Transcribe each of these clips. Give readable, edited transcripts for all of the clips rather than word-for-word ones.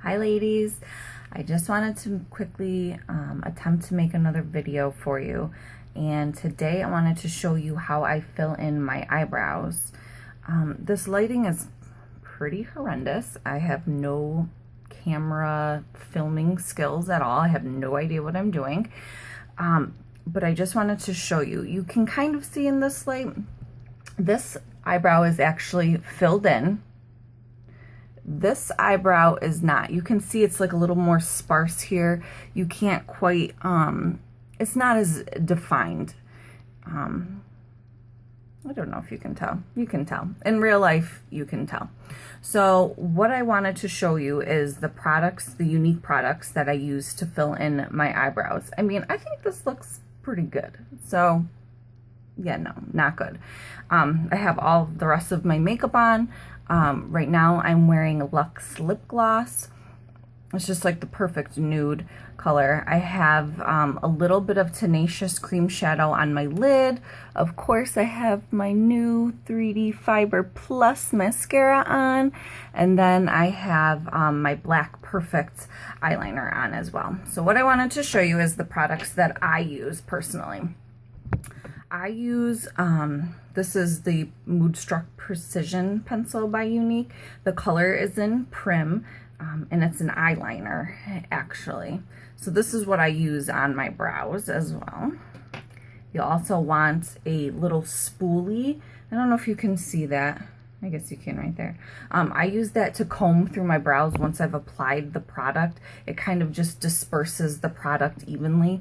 Hi ladies, I just wanted to quickly attempt to make another video for you, and today I wanted to show you how I fill in my eyebrows. This lighting is pretty horrendous. I have no camera filming skills at all. I have no idea what I'm doing, but I just wanted to show you. You can kind of see in this light, this eyebrow is actually filled in. This eyebrow is not. You can see it's like a little more sparse here. You can't quite, it's not as defined. I don't know if you can tell. You can tell. In real life, you can tell. So what I wanted to show you is the products, the Younique products that I use to fill in my eyebrows. I mean, I think this looks pretty good. So yeah, no, not good. I have all the rest of my makeup on. Right now I'm wearing Luxe lip gloss. It's just like the perfect nude color. I have a little bit of Tenacious cream shadow on my lid. Of course, I have my new 3D Fiber Plus mascara on. And then I have my Black Perfect eyeliner on as well. So what I wanted to show you is the products that I use personally. I use, this is the Moodstruck Precision Pencil by Younique. The color is in Prim, and it's an eyeliner, actually. So this is what I use on my brows as well. You'll also want a little spoolie. I don't know if you can see that. I guess you can right there. I use that to comb through my brows once I've applied the product. It kind of just disperses the product evenly.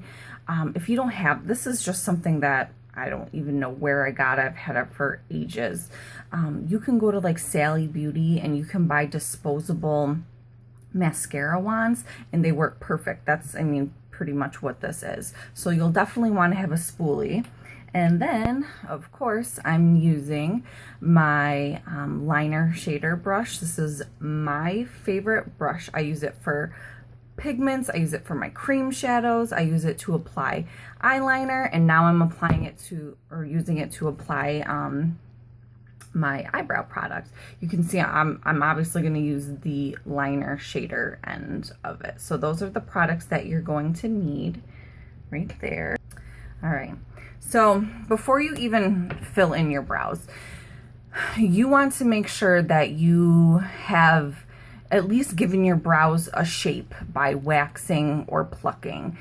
If you don't have, this is just something that I don't even know where I got it. I've had it for ages. You can go to like Sally Beauty and you can buy disposable mascara wands and they work perfect. That's, I mean, pretty much what this is. So you'll definitely want to have a spoolie. And then, of course, I'm using my liner shader brush. This is my favorite brush. I use it for pigments, I use it for my cream shadows, I use it to apply eyeliner, and now I'm applying it to, or using it to apply my eyebrow product. You can see I'm obviously going to use the liner shader end of it. So those are the products that you're going to need right there. All right, so before you even fill in your brows, you want to make sure that you have at least giving your brows a shape by waxing or plucking.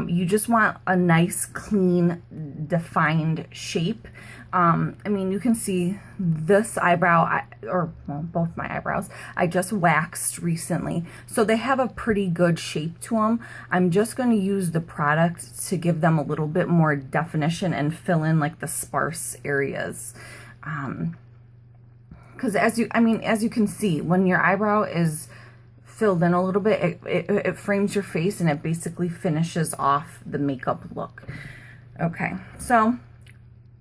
You just want a nice, clean, defined shape. I mean, you can see this eyebrow, or well, both my eyebrows, I just waxed recently. So they have a pretty good shape to them. I'm just going to use the product to give them a little bit more definition and fill in like the sparse areas. Because as you can see, when your eyebrow is filled in a little bit, it frames your face and it basically finishes off the makeup look. Okay, so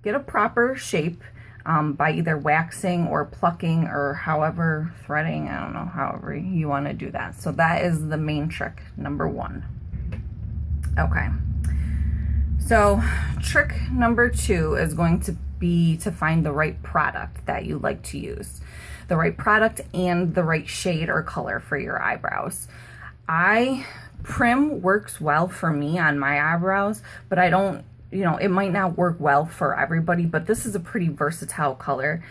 get a proper shape by either waxing or plucking or however, threading, I don't know, however you want to do that. So that is the main trick, number one. Okay, so trick number two is going to be to find the right product that you like to use. The right product and the right shade or color for your eyebrows. Prim works well for me on my eyebrows, but I don't, you know, it might not work well for everybody, but this is a pretty versatile color.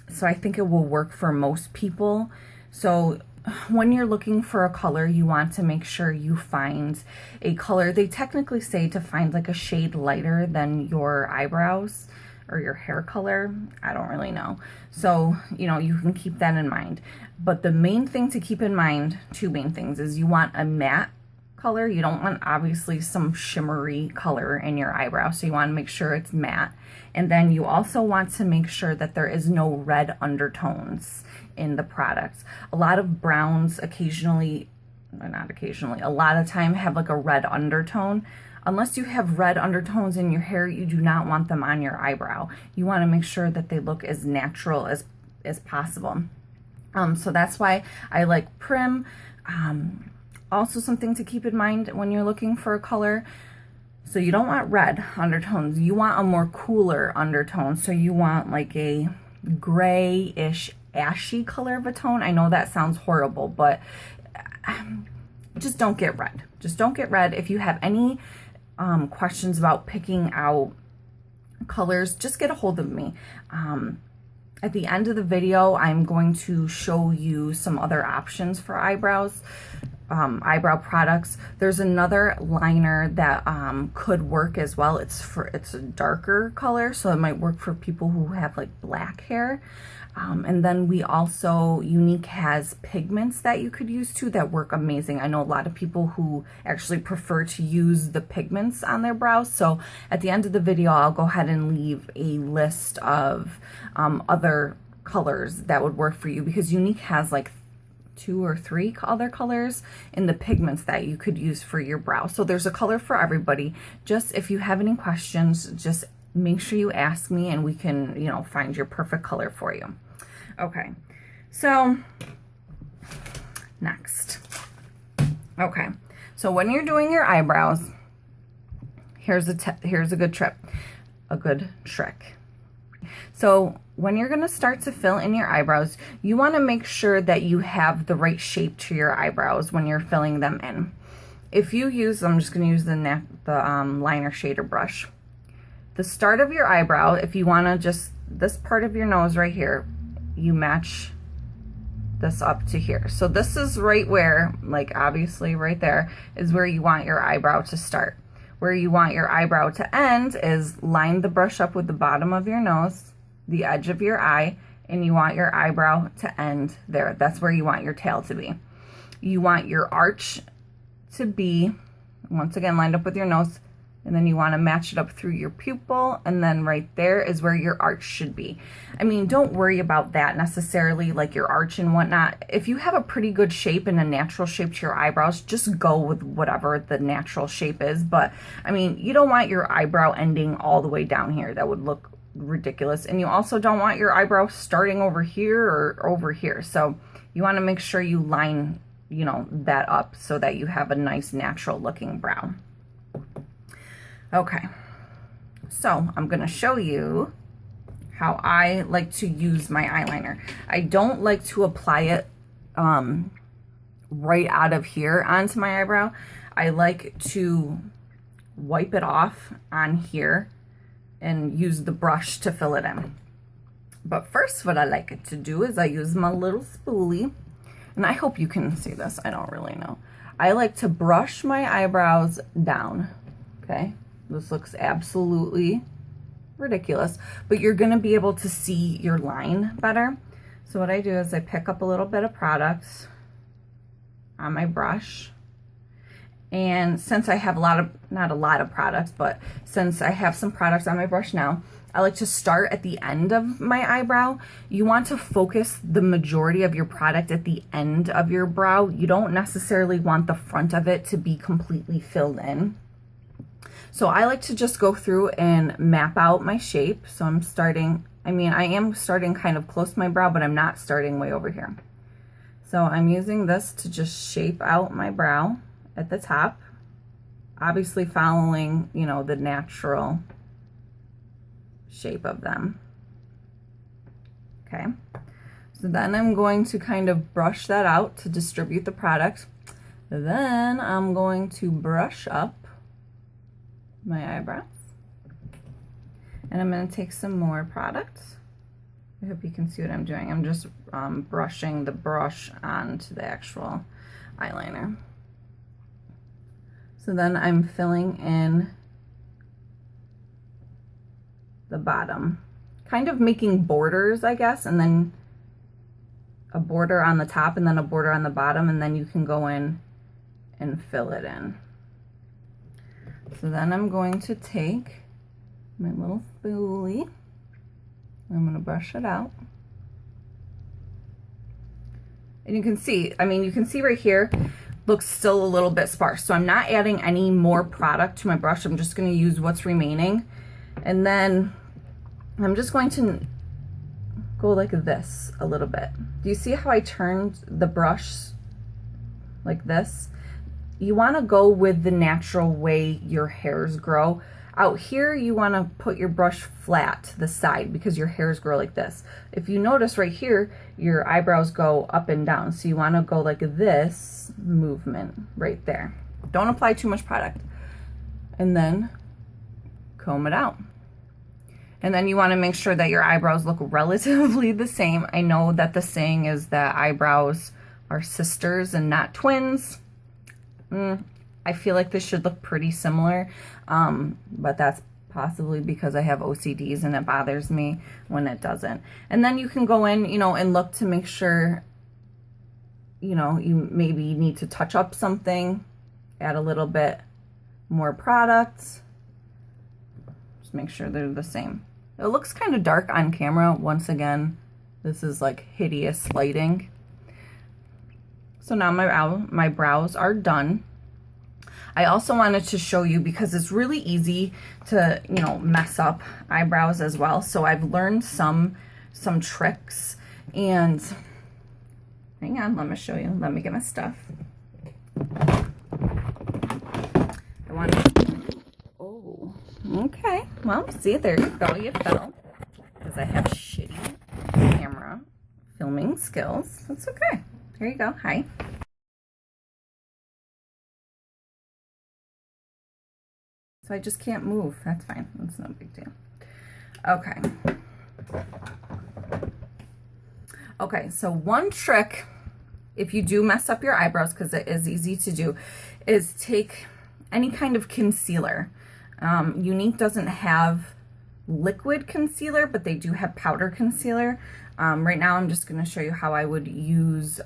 So I think it will work for most people. So when you're looking for a color, you want to make sure you find a color. They technically say to find like a shade lighter than your eyebrows or your hair color. I don't really know. So, you know, you can keep that in mind. But the main thing to keep in mind, two main things, is you want a matte color. You don't want obviously some shimmery color in your eyebrow. So you want to make sure it's matte. And then you also want to make sure that there is no red undertones in the products. A lot of browns occasionally, or not occasionally, a lot of time have like a red undertone. Unless you have red undertones in your hair, you do not want them on your eyebrow. You want to make sure that they look as natural as possible. So that's why I like Prim. Also something to keep in mind when you're looking for a color, so you don't want red undertones. You want a more cooler undertone. So you want like a grayish ashy color of a tone. I know that sounds horrible, but just don't get red. Just don't get red. If you have any questions about picking out colors, just get a hold of me. At the end of the video, I'm going to show you some other options for eyebrows, eyebrow products. There's another liner that could work as well. It's a darker color, so it might work for people who have like black hair. And then we also, Younique has pigments that you could use too that work amazing. I know a lot of people who actually prefer to use the pigments on their brows. So at the end of the video, I'll go ahead and leave a list of other colors that would work for you, because Younique has like 2 or 3 other colors in the pigments that you could use for your brow. So there's a color for everybody. Just if you have any questions, just make sure you ask me and we can, you know, find your perfect color for you. Okay, so next. Okay, so when you're doing your eyebrows, here's a good trick. So when you're going to start to fill in your eyebrows, you want to make sure that you have the right shape to your eyebrows when you're filling them in. If you use, I'm just going to use the liner shader brush. The start of your eyebrow, if you want to just, this part of your nose right here, you match this up to here. So this is right where, like obviously right there, is where you want your eyebrow to start. Where you want your eyebrow to end is line the brush up with the bottom of your nose, the edge of your eye, and you want your eyebrow to end there. That's where you want your tail to be. You want your arch to be, once again, lined up with your nose, and then you want to match it up through your pupil, and then right there is where your arch should be. I mean, don't worry about that necessarily, like your arch and whatnot. If you have a pretty good shape and a natural shape to your eyebrows, just go with whatever the natural shape is. But I mean, you don't want your eyebrow ending all the way down here. That would look ridiculous. And you also don't want your eyebrow starting over here or over here. So you want to make sure you line, you know, that up so that you have a nice natural looking brow. Okay, so I'm going to show you how I like to use my eyeliner. I don't like to apply it right out of here onto my eyebrow. I like to wipe it off on here and use the brush to fill it in. But first, what I like to do is I use my little spoolie, and I hope you can see this. I don't really know. I like to brush my eyebrows down, okay? This looks absolutely ridiculous, but you're gonna be able to see your line better. So what I do is I pick up a little bit of product on my brush, and since I have not a lot of products, but since I have some products on my brush now, I like to start at the end of my eyebrow. You want to focus the majority of your product at the end of your brow. You don't necessarily want the front of it to be completely filled in. So I like to just go through and map out my shape. So I'm starting, I am starting kind of close to my brow, but I'm not starting way over here. So I'm using this to just shape out my brow at the top, obviously following, you know, the natural shape of them. Okay. So then I'm going to kind of brush that out to distribute the product. Then I'm going to brush up my eyebrows, and I'm going to take some more product. I hope you can see what I'm doing. I'm just brushing the brush onto the actual eyeliner. So then I'm filling in the bottom, kind of making borders, I guess, and then a border on the top and then a border on the bottom, and then you can go in and fill it in. So then I'm going to take my little spoolie, I'm going to brush it out. And you can see, you can see right here, looks still a little bit sparse. So I'm not adding any more product to my brush. I'm just going to use what's remaining. And then I'm just going to go like this a little bit. Do you see how I turned the brush like this? You want to go with the natural way your hairs grow. Out here, you want to put your brush flat to the side because your hairs grow like this. If you notice right here, your eyebrows go up and down. So you want to go like this movement right there. Don't apply too much product. And then comb it out. And then you want to make sure that your eyebrows look relatively the same. I know that the saying is that eyebrows are sisters and not twins. I feel like this should look pretty similar, but that's possibly because I have OCDs and it bothers me when it doesn't. And then you can go in, you know, and look to make sure, you know, you maybe need to touch up something, add a little bit more product. Just make sure they're the same. It looks kind of dark on camera. Once again, this is like hideous lighting. So now my brows are done. I also wanted to show you, because it's really easy to, you know, mess up eyebrows as well. So I've learned some tricks, and hang on, let me show you. Let me get my stuff. Oh, okay. Well, see, there you go. You fell. Because I have shitty camera filming skills. That's okay. Here you go. Hi. So I just can't move. That's fine. That's no big deal. Okay. Okay, so one trick, if you do mess up your eyebrows, because it is easy to do, is take any kind of concealer. Younique doesn't have liquid concealer, but they do have powder concealer. Right now I'm just going to show you how I would use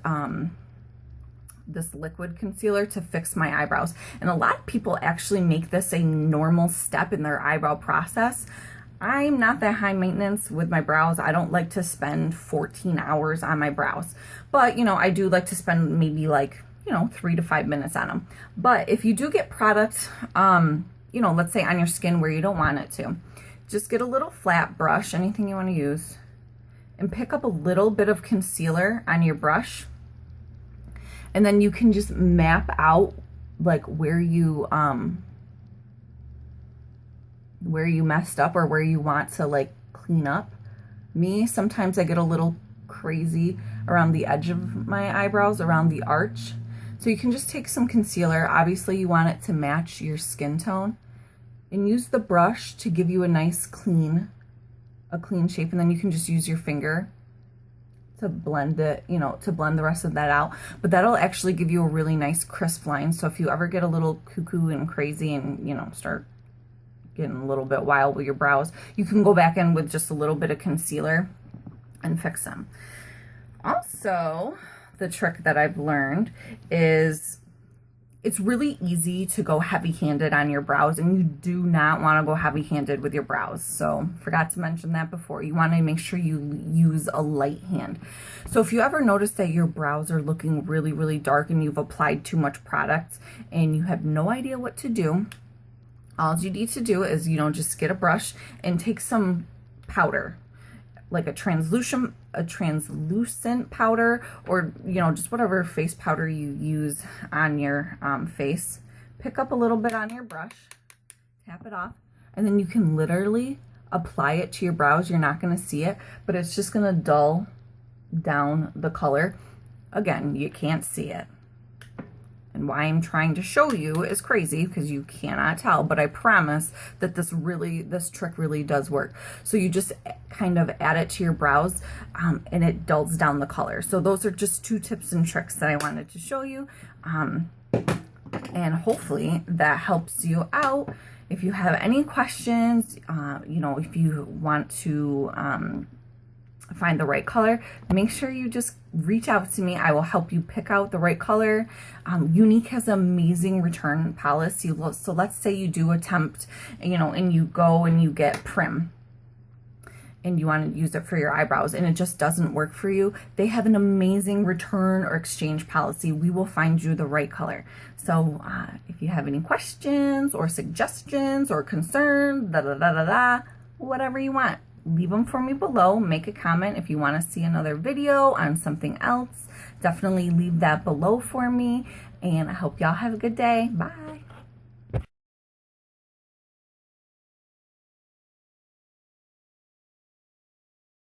this liquid concealer to fix my eyebrows. And a lot of people actually make this a normal step in their eyebrow process. I'm not that high maintenance with my brows. I don't like to spend 14 hours on my brows, but you know, I do like to spend maybe like, you know, 3 to 5 minutes on them. But if you do get product, you know, let's say on your skin where you don't want it to, just get a little flat brush, anything you want to use, and pick up a little bit of concealer on your brush. And then you can just map out like where you messed up or where you want to like clean up. Me, sometimes I get a little crazy around the edge of my eyebrows, around the arch. So you can just take some concealer. Obviously you want it to match your skin tone, and use the brush to give you a nice clean shape. And then you can just use your finger to blend it, you know, to blend the rest of that out. But that'll actually give you a really nice crisp line. So if you ever get a little cuckoo and crazy and, you know, start getting a little bit wild with your brows, you can go back in with just a little bit of concealer and fix them. Also, the trick that I've learned is it's really easy to go heavy-handed on your brows, and you do not want to go heavy-handed with your brows. So forgot to mention that before. You want to make sure you use a light hand. So if you ever notice that your brows are looking really, really dark and you've applied too much product and you have no idea what to do, all you need to do is, you know, just get a brush and take some powder, like a translucent powder, or, you know, just whatever face powder you use on your face. Pick up a little bit on your brush, tap it off, and then you can literally apply it to your brows. You're not going to see it, but it's just going to dull down the color. Again, you can't see it. And why I'm trying to show you is crazy because you cannot tell, but I promise that this trick really does work. So you just kind of add it to your brows and it dulls down the color. So those are just 2 tips and tricks that I wanted to show you. And hopefully that helps you out. If you have any questions, you know, if you want to find the right color, make sure you just reach out to me. I will help you pick out the right color. Younique has amazing return policy. So let's say you do attempt, you know, and you go and you get prim and you want to use it for your eyebrows and it just doesn't work for you. They have an amazing return or exchange policy. We will find you the right color. So if you have any questions or suggestions or concerns, whatever you want, leave them for me below. Make a comment if you want to see another video on something else. Definitely leave that below for me. And I hope y'all have a good day. Bye.